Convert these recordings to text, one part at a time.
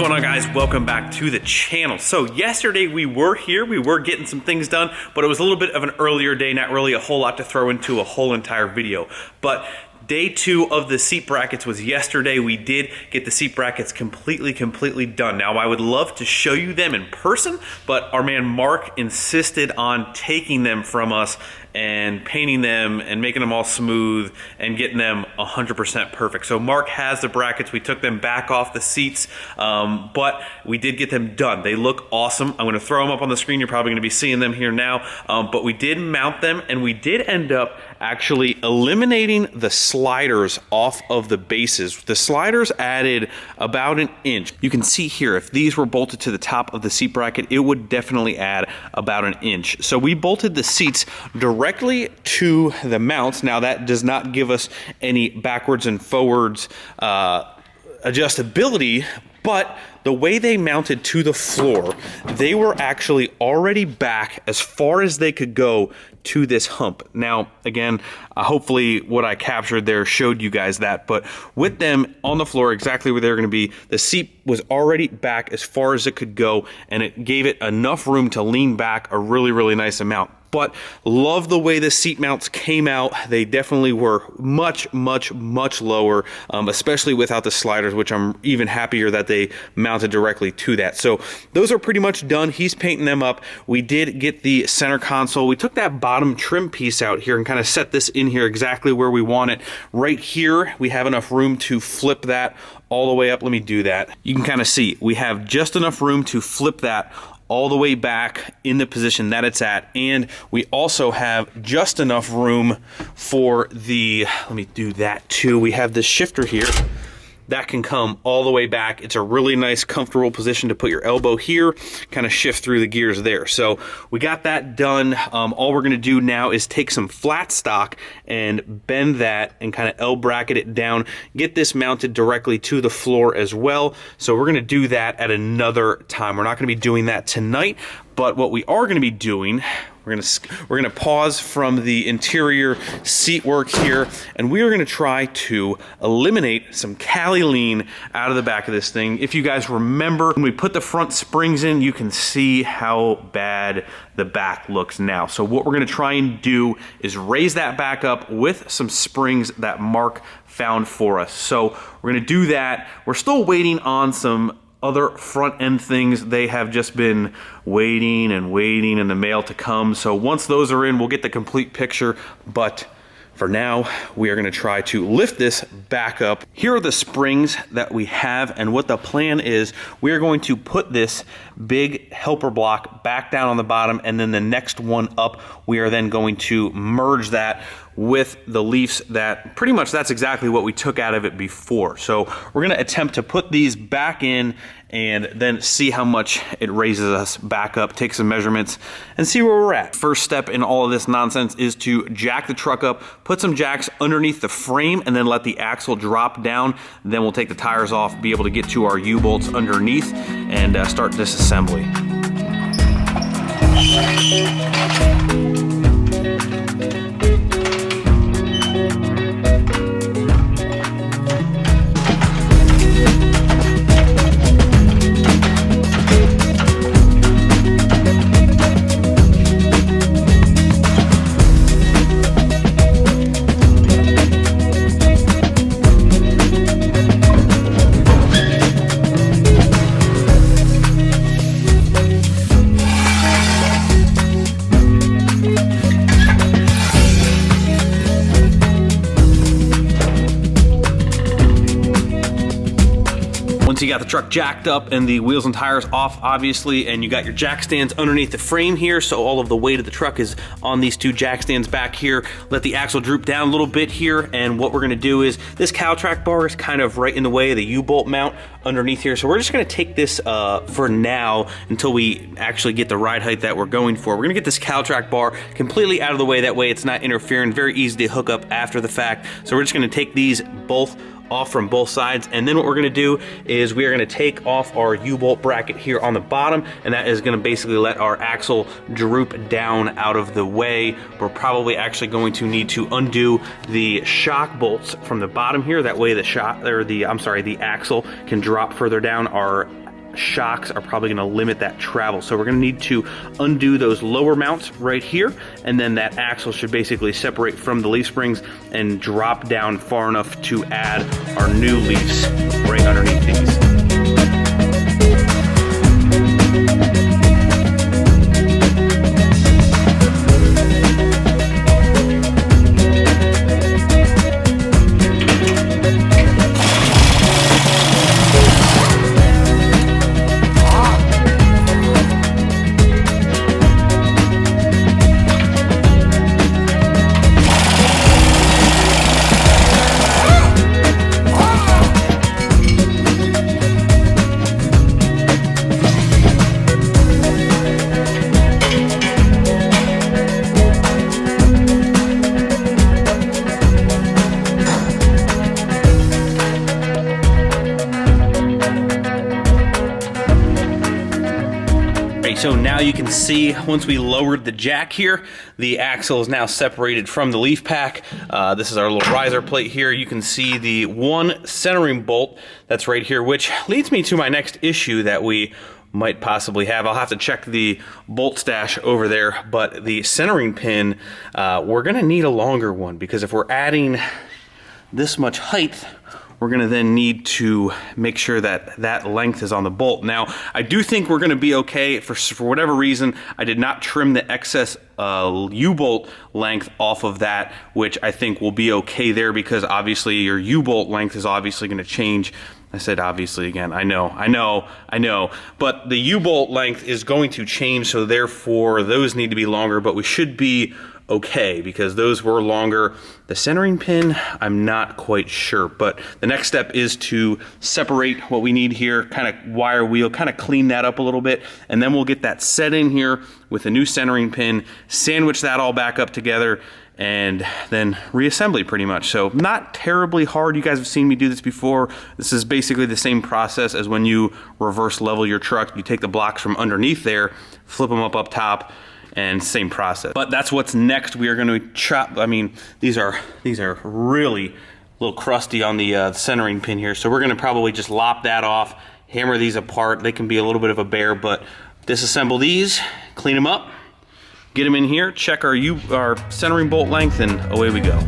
going on, guys? Welcome back to the channel. So yesterday we were here, we were getting some things done, but it was a little bit of an earlier day, not really a whole lot to throw into a whole entire video. But day 2 of the seat brackets was yesterday. We did get the seat brackets completely done. Now, I would love to show you them in person, but our man Mark insisted on taking them from us and painting them and making them all smooth and getting them 100% perfect. So Mark has the brackets. We took them back off the seats, but we did get them done. They look awesome. I'm gonna throw them up on the screen. You're probably gonna be seeing them here now, but we did mount them, and we did end up actually eliminating the sliders off of the bases. The sliders added about an inch. You can see here, if these were bolted to the top of the seat bracket, it would definitely add about an inch. So we bolted the seats directly to the mounts. Now, that does not give us any backwards and forwards adjustability, but the way they mounted to the floor, they were actually already back as far as they could go to this hump. Now, again, hopefully what I captured there showed you guys that, but with them on the floor exactly where they're gonna be, the seat was already back as far as it could go, and it gave it enough room to lean back a really nice amount. But love the way the seat mounts came out. They definitely were much lower, especially without the sliders, which I'm even happier that they mounted directly to that. So those are pretty much done. He's painting them up. We did get the center console. We took that bottom trim piece out here and kind of set this in here exactly where we want it. Right here, we have enough room to flip that all the way up. Let me do that. You can kind of see we have just enough room to flip that all the way back in the position that it's at, and we also have just enough room for the, let me do that too, we have this shifter here that can come all the way back. It's a really nice, comfortable position to put your elbow here, kind of shift through the gears there. So we got that done. All we're gonna do now is take some flat stock and bend that and kind of L bracket it down, get this mounted directly to the floor as well. So we're gonna do that at another time. We're not gonna be doing that tonight, but what we are gonna be doing, we're gonna pause from the interior seat work here, and we are gonna try to eliminate some Cali lean out of the back of this thing. If you guys remember, when we put the front springs in, you can see how bad the back looks now. So what we're gonna try and do is raise that back up with some springs that Mark found for us. So we're gonna do that. We're still waiting on some other front end things. They have just been waiting in the mail to come. So once those are in, we'll get the complete picture. But for now, we are gonna try to lift this back up. Here are the springs that we have, and what the plan is, we are going to put this big helper block back down on the bottom, and then the next one up, we are then going to merge that with the leaves that pretty much that's exactly what we took out of it before. So we're gonna attempt to put these back in and then see how much it raises us back up, take some measurements, and see where we're at. First step in all of this nonsense is to jack the truck up, put some jacks underneath the frame, and then let the axle drop down. Then we'll take the tires off, be able to get to our U-bolts underneath, and start disassembly. Once you got the truck jacked up and the wheels and tires off, obviously, and you got your jack stands underneath the frame here, so all of the weight of the truck is on these two jack stands back here. Let the axle droop down a little bit here, and what we're gonna do is, this cow track bar is kind of right in the way of the U-bolt mount underneath here, so we're just gonna take this for now until we actually get the ride height that we're going for. We're gonna get this cow track bar completely out of the way, that way it's not interfering, very easy to hook up after the fact. So we're just gonna take these both off from both sides, and then what we're gonna do is we are gonna take off our U-bolt bracket here on the bottom, and that is gonna basically let our axle droop down out of the way. We're probably actually going to need to undo the shock bolts from the bottom here, that way the axle can drop further down. Our shocks are probably going to limit that travel. So we're going to need to undo those lower mounts right here, and then that axle should basically separate from the leaf springs and drop down far enough to add our new leaves right underneath these. So now you can see, once we lowered the jack here, the axle is now separated from the leaf pack. This is our little riser plate here. You can see the one centering bolt that's right here, which leads me to my next issue that we might possibly have. I'll have to check the bolt stash over there, but the centering pin, we're gonna need a longer one, because if we're adding this much height, we're gonna then need to make sure that that length is on the bolt. Now, I do think we're gonna be okay. For whatever reason, I did not trim the excess U-bolt length off of that, which I think will be okay there, because obviously your U-bolt length is obviously gonna change. I said obviously again, I know, but the U-bolt length is going to change, so therefore those need to be longer, but we should be okay, because those were longer. The centering pin, I'm not quite sure, but the next step is to separate what we need here, kind of wire wheel, kind of clean that up a little bit, and then we'll get that set in here with a new centering pin, sandwich that all back up together, and then reassembly pretty much. So not terribly hard. You guys have seen me do this before. This is basically the same process as when you reverse level your truck. You take the blocks from underneath there, flip them up top, and same process. But that's what's next. We are going to chop. I mean, these are really a little crusty on the centering pin here, so we're going to probably just lop that off, hammer these apart. They can be a little bit of a bear, but disassemble these, clean them up, get them in here, check our centering bolt length, and away we go.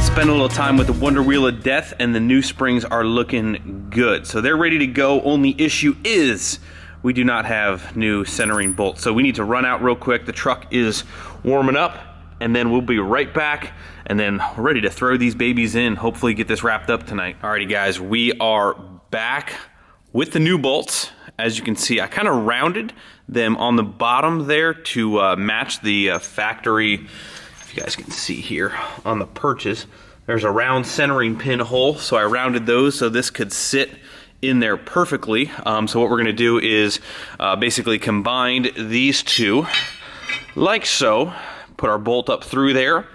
Spend a little time with the Wonder Wheel of Death, and the new springs are looking good. So they're ready to go. Only issue is we do not have new centering bolts. So we need to run out real quick. The truck is warming up, and then we'll be right back, and then ready to throw these babies in. Hopefully get this wrapped up tonight. Alrighty guys, we are back with the new bolts. As you can see, I kind of rounded them on the bottom there to match the factory. If you guys can see here on the perches, there's a round centering pin hole, so I rounded those so this could sit in there perfectly. So what we're gonna do is basically combine these two like so, put our bolt up through there,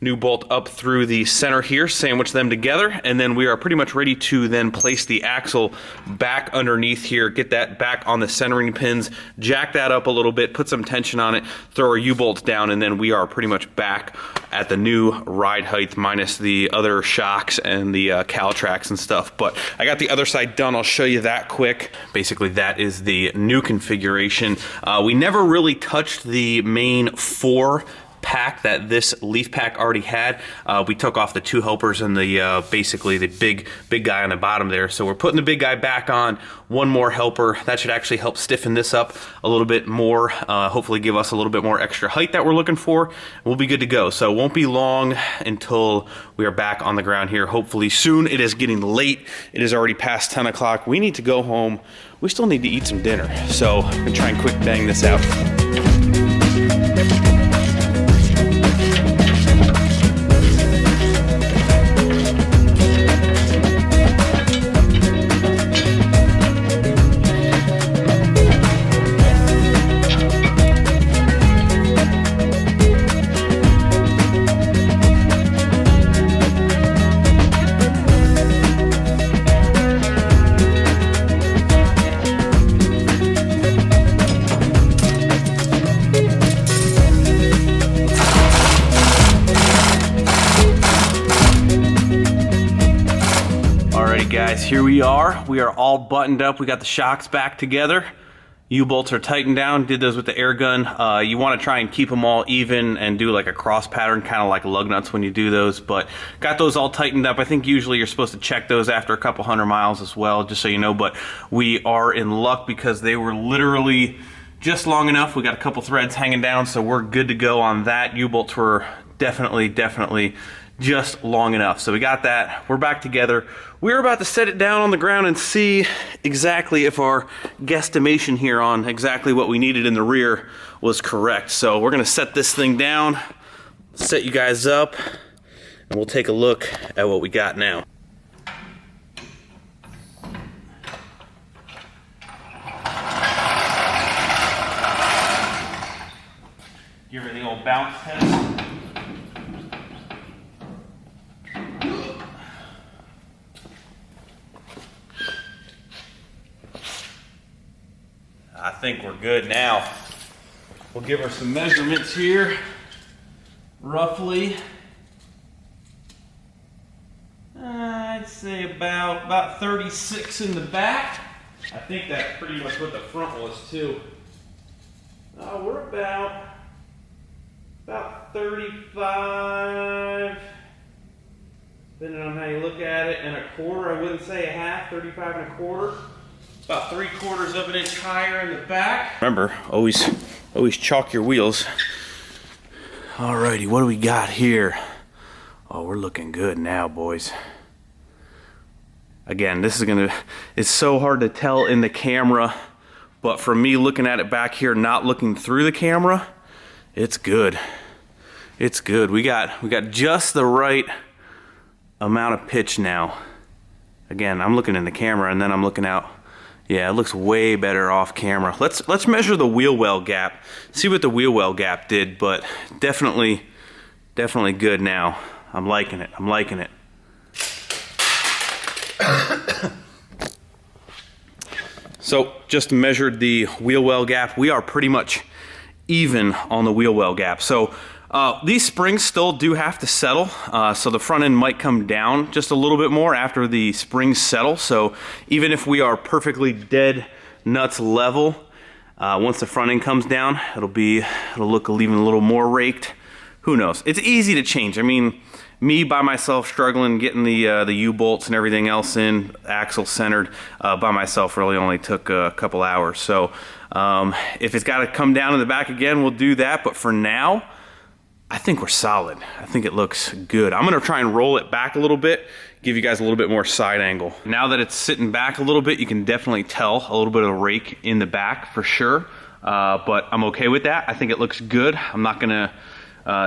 new bolt up through the center here, sandwich them together, and then we are pretty much ready to then place the axle back underneath here, get that back on the centering pins, jack that up a little bit, put some tension on it, throw our U-bolts down, and then we are pretty much back at the new ride height minus the other shocks and the cowl tracks and stuff. But I got the other side done. I'll show you that quick. Basically, that is the new configuration. We never really touched the main 4 pack that this leaf pack already had. We took off the 2 helpers and the basically the big guy on the bottom there. So we're putting the big guy back on, 1 more helper. That should actually help stiffen this up a little bit more, hopefully give us a little bit more extra height that we're looking for. We'll be good to go. So it won't be long until we are back on the ground here, hopefully soon. It is getting late. It is already past 10 o'clock. We need to go home. We still need to eat some dinner. So I'm gonna try and quick bang this out. guys, here we are. We are all buttoned up. We got the shocks back together. U-bolts are tightened down. Did those with the air gun. You want to try and keep them all even and do like a cross pattern, kind of like lug nuts when you do those. But got those all tightened up. I think usually you're supposed to check those after a couple 100 miles as well, just so you know. But we are in luck because they were literally just long enough. We got a couple threads hanging down, so we're good to go on that. U-bolts were definitely just long enough. So we got that. We're back together. We're about to set it down on the ground and see exactly if our guesstimation here on exactly what we needed in the rear was correct. So we're gonna set this thing down, set you guys up, and we'll take a look at what we got now. Give her the old bounce test. I think we're good now. We'll give her some measurements here. Roughly, I'd say about 36 in the back. I think that's pretty much what the front was too. We're about 35, depending on how you look at it, and a quarter. I wouldn't say a half, 35 and a quarter. About 3/4 of an inch higher in the back. Remember, always chalk your wheels. Alrighty, what do we got here? Oh, we're looking good now, boys. Again, it's so hard to tell in the camera, but for me looking at it back here, not looking through the camera, it's good. It's good. We got just the right amount of pitch now. Again, I'm looking in the camera and then I'm looking out. Yeah, it looks way better off camera. Let's measure the wheel well gap. See what the wheel well gap did, but definitely good now. I'm liking it. I'm liking it. So just measured the wheel well gap. We are pretty much even on the wheel well gap. So these springs still do have to settle, so the front end might come down just a little bit more after the springs settle. So even if we are perfectly dead nuts level, once the front end comes down, it'll look even a little more raked. Who knows? It's easy to change. I mean, me by myself struggling getting the U-bolts and everything else in, axle centered, by myself really only took a couple hours. So if it's got to come down in the back again, we'll do that. But for now, I think we're solid. I think it looks good. I'm gonna try and roll it back a little bit, give you guys a little bit more side angle. Now that it's sitting back a little bit, you can definitely tell a little bit of a rake in the back for sure. But I'm okay with that. I think it looks good. I'm not gonna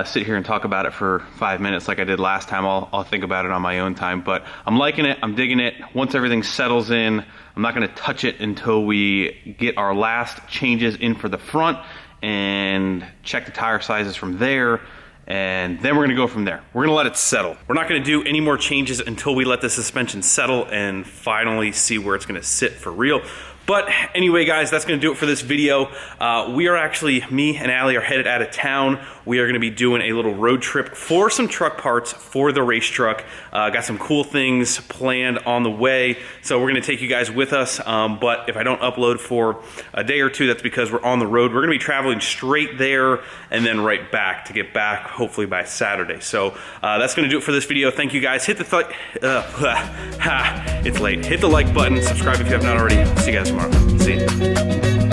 sit here and talk about it for 5 minutes like I did last time. I'll think about it on my own time, but I'm liking it, I'm digging it. Once everything settles in, I'm not gonna touch it until we get our last changes in for the front and check the tire sizes from there, and then we're gonna go from there. We're gonna let it settle. We're not gonna do any more changes until we let the suspension settle and finally see where it's gonna sit for real. But anyway, guys, that's gonna do it for this video. We are actually, me and Allie are headed out of town. We are gonna be doing a little road trip for some truck parts for the race truck. Got some cool things planned on the way, so we're gonna take you guys with us. But if I don't upload for a day or two, that's because we're on the road. We're gonna be traveling straight there and then right back to get back hopefully by Saturday. So that's gonna do it for this video. Thank you guys. Hit the it's late. Hit the like button, subscribe if you have not already. See you guys tomorrow. See you.